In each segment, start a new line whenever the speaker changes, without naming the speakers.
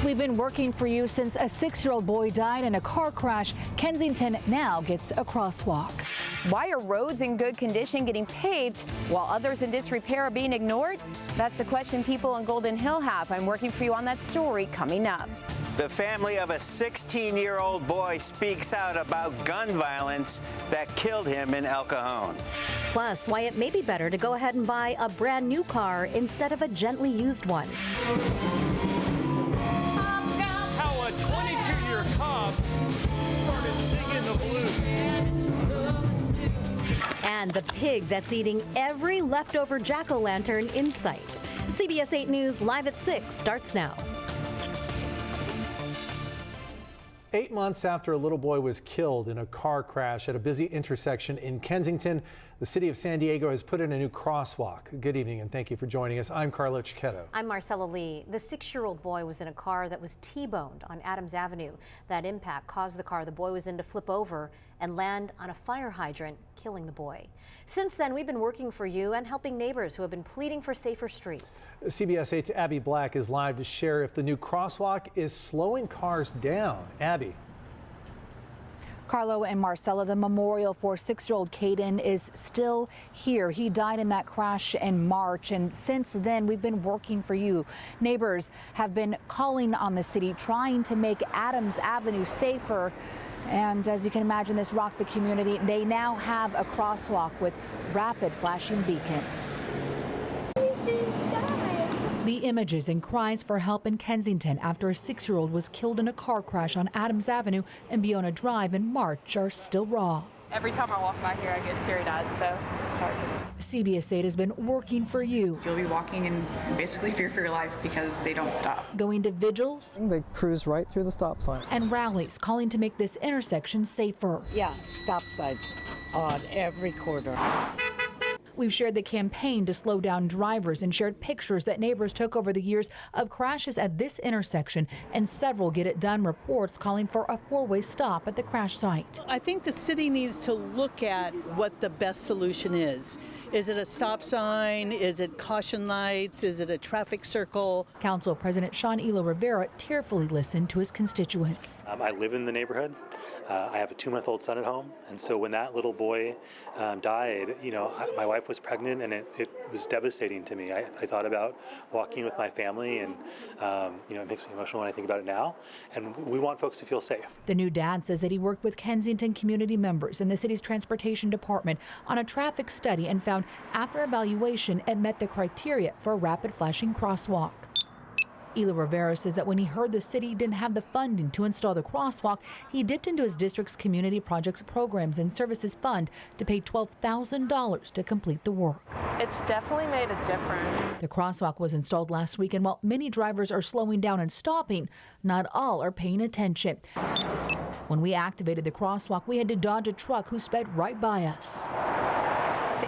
We've been working for you since a 6-year-old boy died in a car crash. Kensington now gets a crosswalk.
Why are roads in good condition getting paved while others in disrepair are being ignored? That's the question people in Golden Hill have. I'm working for you on that story coming up.
The family of a 16-year-old boy speaks out about gun violence that killed him in El Cajon.
Plus, why it may be better to go ahead and buy a brand new car instead of a gently used one.
How a 22-year cop started singing the blues.
And the pig that's eating every leftover jack-o'-lantern in sight. CBS 8 News Live at 6 starts now.
8 months after a little boy was killed in a car crash at a busy intersection in Kensington, the city of San Diego has put in a new crosswalk. Good evening and thank you for joining us. I'm Carlo Cicchetto.
I'm Marcella Lee. The 6-year-old boy was in a car that was T-boned on Adams Avenue. That impact caused the car the boy was in to flip over and land on a fire hydrant, killing the boy. Since then, we've been working for you and helping neighbors who have been pleading for safer streets. CBS
8's Abby Black is live to share if the new crosswalk is slowing cars down. Abby.
Carlo and Marcella, the memorial for 6-year-old Cajon is still here. He died in that crash in March, and since then we've been working for you. Neighbors have been calling on the city, trying to make Adams Avenue safer. And as you can imagine, this rocked the community. They now have a crosswalk with rapid flashing beacons. The images and cries for help in Kensington after a 6-year-old was killed in a car crash on Adams Avenue and Biona Drive in March are still raw.
Every time I walk by here, I get teary-eyed, so it's hard.
CBS 8 has been working for you.
You'll be walking in basically fear for your life because they don't stop.
Going to vigils.
They cruise right through the stop sign.
And rallies calling to make this intersection safer.
Yeah, stop signs on every corner.
We've shared the campaign to slow down drivers and shared pictures that neighbors took over the years of crashes at this intersection, and several Get It Done reports calling for a 4-way stop at the crash site.
I think the city needs to look at what the best solution is. Is it a stop sign? Is it caution lights? Is it a traffic circle?
Council President Sean Elo Rivera tearfully listened to his constituents.
I live in the neighborhood. I have a 2-month-old son at home, and so when that little boy died, my wife was pregnant, and it was devastating to me. I thought about walking with my family, and it makes me emotional when I think about it now, and we want folks to feel safe.
The new dad says that he worked with Kensington community members and the city's transportation department on a traffic study and found after evaluation it met the criteria for a rapid flashing crosswalk. Elo Rivera says that when he heard the city didn't have the funding to install the crosswalk, he dipped into his district's community projects, programs, and services fund to pay $12,000 to complete the work.
It's definitely made a difference.
The crosswalk was installed last week, and while many drivers are slowing down and stopping, not all are paying attention. When we activated the crosswalk, we had to dodge a truck who sped right by us.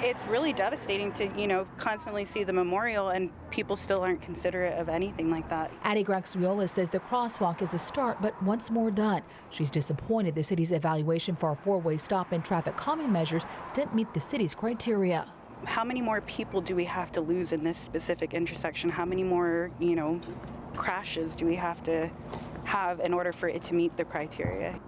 It's really devastating to, constantly see the memorial and people still aren't considerate of anything like that.
Addie Graxiola says the crosswalk is a start, but once more done. She's disappointed the city's evaluation for a 4-way stop and traffic calming measures didn't meet the city's criteria.
How many more people do we have to lose in this specific intersection? How many more, crashes do we have to have in order for it to meet the criteria?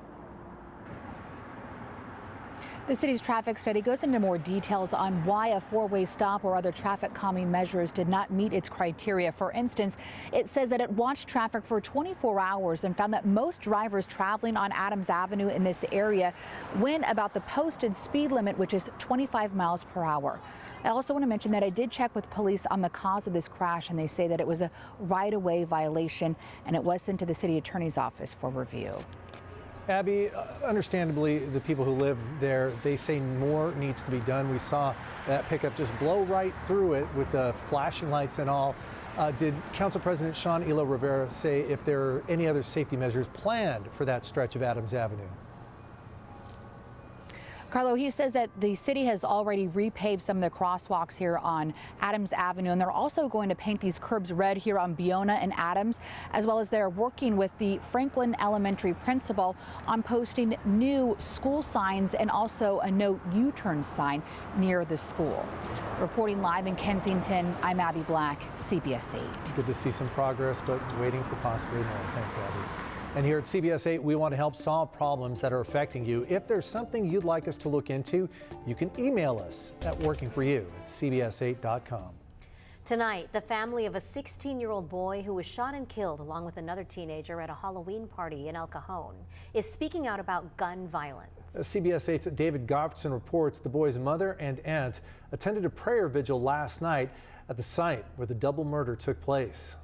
The city's traffic study goes into more details on why a 4-way stop or other traffic calming measures did not meet its criteria. For instance, it says that it watched traffic for 24 hours and found that most drivers traveling on Adams Avenue in this area went about the posted speed limit, which is 25 miles per hour. I also want to mention that I did check with police on the cause of this crash, and they say that it was a right-of-way violation, and it was sent to the city attorney's office for review.
Abby, understandably, the people who live there, they say more needs to be done. We saw that pickup just blow right through it with the flashing lights and all. Did Council President Sean Elo Rivera say if there are any other safety measures planned for that stretch of Adams Avenue?
Carlo, he says that the city has already repaved some of the crosswalks here on Adams Avenue, and they're also going to paint these curbs red here on Biona and Adams, as well as they're working with the Franklin Elementary principal on posting new school signs and also a no U-turn sign near the school. Reporting live in Kensington, I'm Abby Black, CBS 8.
Good to see some progress, but waiting for possibly more. Thanks, Abby. And here at CBS 8, we want to help solve problems that are affecting you. If there's something you'd like us to look into, you can email us at workingforyou@cbs8.com.
Tonight, the family of a 16-year-old boy who was shot and killed along with another teenager at a Halloween party in El Cajon is speaking out about gun violence.
CBS 8's David Goffredson reports the boy's mother and aunt attended a prayer vigil last night at the site where the double murder took place.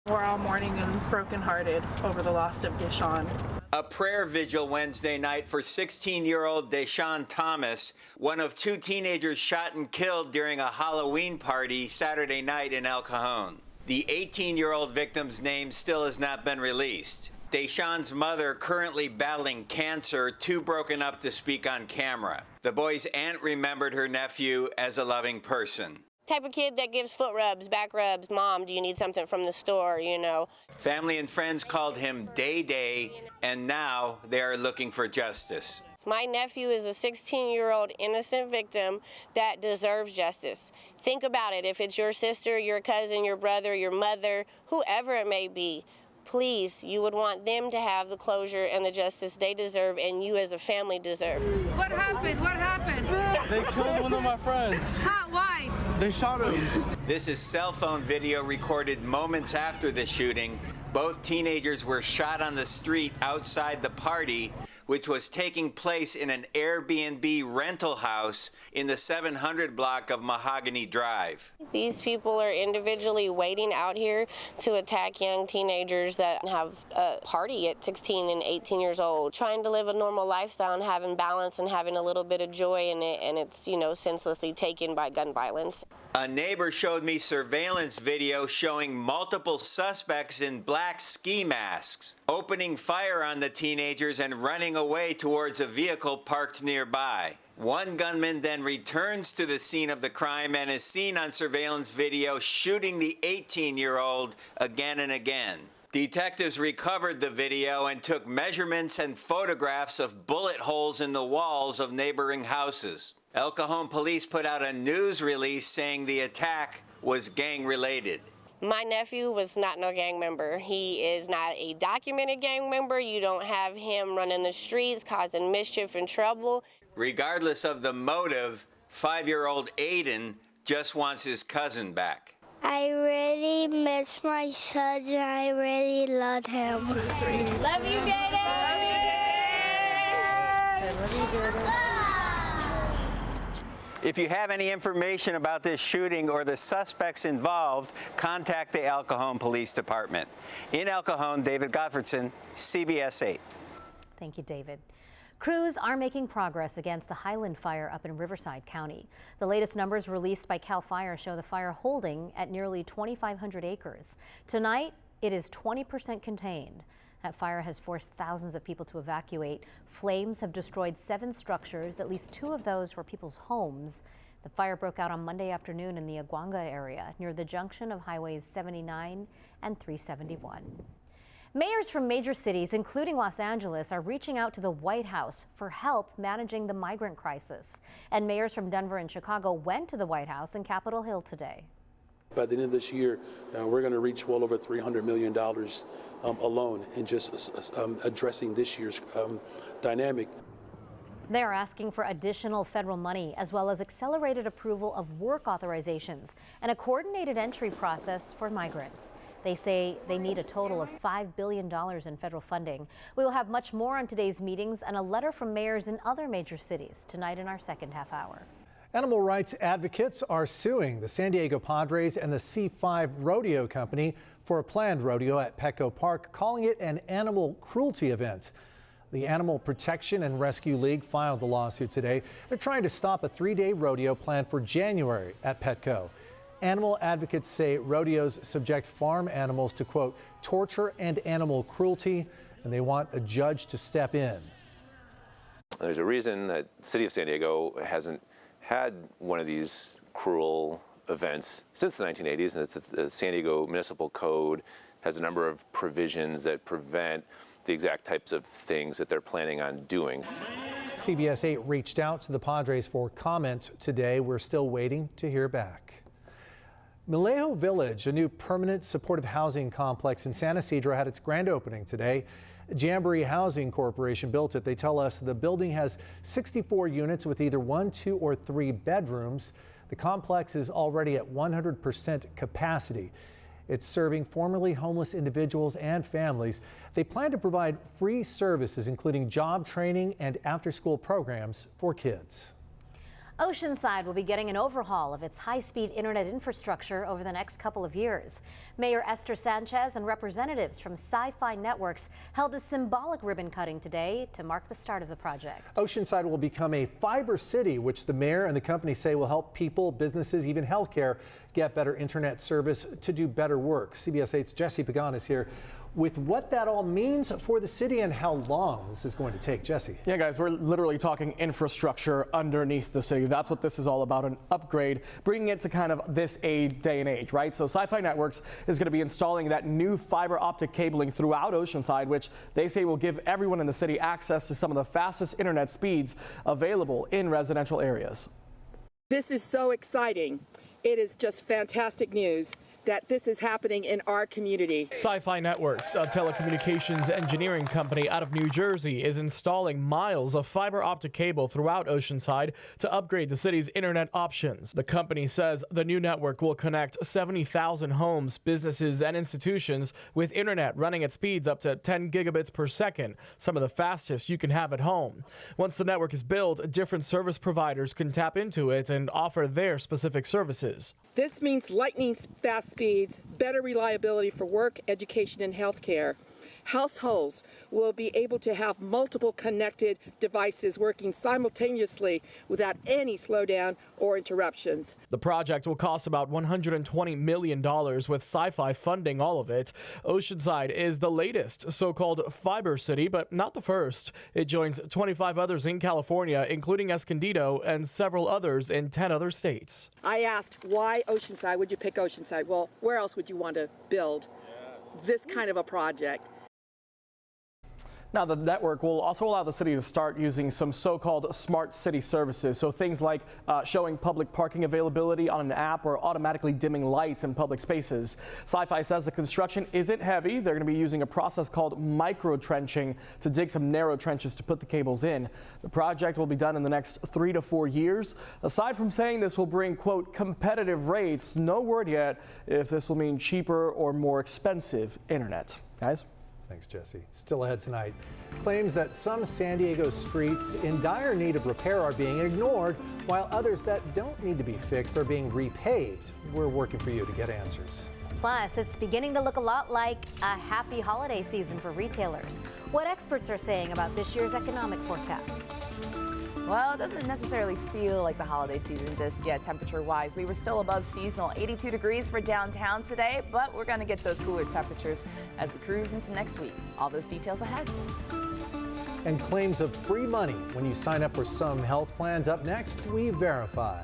We're all mourning and brokenhearted over the loss of Cajon.
A prayer vigil Wednesday night for 16-year-old Deshaun Thomas, one of two teenagers shot and killed during a Halloween party Saturday night in El Cajon. The 18-year-old victim's name still has not been released. Deshaun's mother, currently battling cancer, too broken up to speak on camera. The boy's aunt remembered her nephew as a loving person.
Type of kid that gives foot rubs, back rubs. Mom, do you need something from the store, you know?
Family and friends called him Day Day, and now they are looking for justice.
My nephew is a 16-year-old innocent victim that deserves justice. Think about it. If it's your sister, your cousin, your brother, your mother, whoever it may be, please, you would want them to have the closure and the justice they deserve and you as a family deserve.
What happened? What happened?
They killed one of my friends.
How? Why?
They shot him.
This is cell phone video recorded moments after the shooting. Both teenagers were shot on the street outside the party, which was taking place in an Airbnb rental house in the 700 block of Mahogany Drive.
These people are individually waiting out here to attack young teenagers that have a party at 16 and 18 years old, trying to live a normal lifestyle and having balance and having a little bit of joy in it, and it's, you know, senselessly taken by gun violence.
A neighbor showed me surveillance video showing multiple suspects in black ski masks opening fire on the teenagers and running away towards a vehicle parked nearby. One gunman then returns to the scene of the crime and is seen on surveillance video shooting the 18-year-old again and again. Detectives recovered the video and took measurements and photographs of bullet holes in the walls of neighboring houses. El Cajon police put out a news release saying the attack was gang-related.
My nephew was not no gang member. He is not a documented gang member. You don't have him running the streets, causing mischief and trouble.
Regardless of the motive, 5-year-old Aiden just wants his cousin back.
I really miss my cousin. I really love him.
Love you, Dada.
Love you, Dada.
If you have any information about this shooting or the suspects involved, contact the El Cajon Police Department. In El Cajon, David Goffredson, CBS 8.
Thank you, David. Crews are making progress against the Highland fire up in Riverside County. The latest numbers released by CAL FIRE show the fire holding at nearly 2,500 acres. Tonight, it is 20% contained. That fire has forced thousands of people to evacuate. Flames have destroyed 7 structures. At least 2 of those were people's homes. The fire broke out on Monday afternoon in the Aguanga area near the junction of highways 79 and 371. Mayors from major cities, including Los Angeles, are reaching out to the White House for help managing the migrant crisis. And mayors from Denver and Chicago went to the White House in Capitol Hill today.
By the end of this year, we're going to reach well over $300 million alone in just addressing this year's dynamic.
They are asking for additional federal money as well as accelerated approval of work authorizations and a coordinated entry process for migrants. They say they need a total of $5 billion in federal funding. We will have much more on today's meetings and a letter from mayors in other major cities tonight in our second half hour.
Animal rights advocates are suing the San Diego Padres and the C5 Rodeo Company for a planned rodeo at Petco Park, calling it an animal cruelty event. The Animal Protection and Rescue League filed the lawsuit today. They're trying to stop a 3-day rodeo planned for January at Petco. Animal advocates say rodeos subject farm animals to, quote, torture and animal cruelty, and they want a judge to step in.
There's a reason that the city of San Diego hasn't had one of these cruel events since the 1980s, and it's the San Diego Municipal Code has a number of provisions that prevent the exact types of things that they're planning on doing.
CBS 8 reached out to the Padres for comment today. We're still waiting to hear back. Malejo Village, a new permanent supportive housing complex in San Ysidro, had its grand opening today. Jamboree Housing Corporation built it. They tell us the building has 64 units with either 1, 2, or 3 bedrooms. The complex is already at 100% capacity. It's serving formerly homeless individuals and families. They plan to provide free services, including job training and after-school programs for kids.
Oceanside will be getting an overhaul of its high-speed internet infrastructure over the next couple of years. Mayor Esther Sanchez and representatives from Sci-Fi Networks held a symbolic ribbon cutting today to mark the start of the project.
Oceanside will become a fiber city, which the mayor and the company say will help people, businesses, even healthcare get better internet service to do better work. CBS 8's Jesse Cajon is here with what that all means for the city and how long this is going to take. Jesse.
Yeah, guys, we're literally talking infrastructure underneath the city. That's what this is all about, an upgrade, bringing it to kind of this day and age, right? So Sci-Fi Networks is going to be installing that new fiber optic cabling throughout Oceanside, which they say will give everyone in the city access to some of the fastest internet speeds available in residential areas.
This is so exciting. It is just fantastic news that this is happening in our community.
Sci-Fi Networks, a telecommunications engineering company out of New Jersey, is installing miles of fiber optic cable throughout Oceanside to upgrade the city's internet options. The company says the new network will connect 70,000 homes, businesses, and institutions with internet running at speeds up to 10 gigabits per second, some of the fastest you can have at home. Once the network is built, different service providers can tap into it and offer their specific services.
This means lightning fast speeds, better reliability for work, education, and healthcare. Households will be able to have multiple connected devices working simultaneously without any slowdown or interruptions.
The project will cost about $120 million with Sci-Fi funding all of it. Oceanside is the latest so-called fiber city, but not the first. It joins 25 others in California, including Escondido and several others in 10 other states.
I asked, why Oceanside? Would you pick Oceanside? Well, where else would you want to build this kind of a project?
Now, the network will also allow the city to start using some so-called smart city services. So things like showing public parking availability on an app or automatically dimming lights in public spaces. Sci-Fi says the construction isn't heavy. They're going to be using a process called micro-trenching to dig some narrow trenches to put the cables in. The project will be done in the next 3 to 4 years. Aside from saying this will bring, quote, competitive rates, no word yet if this will mean cheaper or more expensive internet. Guys?
Thanks, Jesse. Still ahead tonight, claims that some San Diego streets in dire need of repair are being ignored, while others that don't need to be fixed are being repaved. We're working for you to get answers.
Plus, it's beginning to look a lot like a happy holiday season for retailers. What experts are saying about this year's economic forecast.
Well, it doesn't necessarily feel like the holiday season just yet, temperature-wise. We were still above seasonal, 82 degrees for downtown today, but we're going to get those cooler temperatures as we cruise into next week. All those details ahead.
And claims of free money when you sign up for some health plans. Up next, we verify.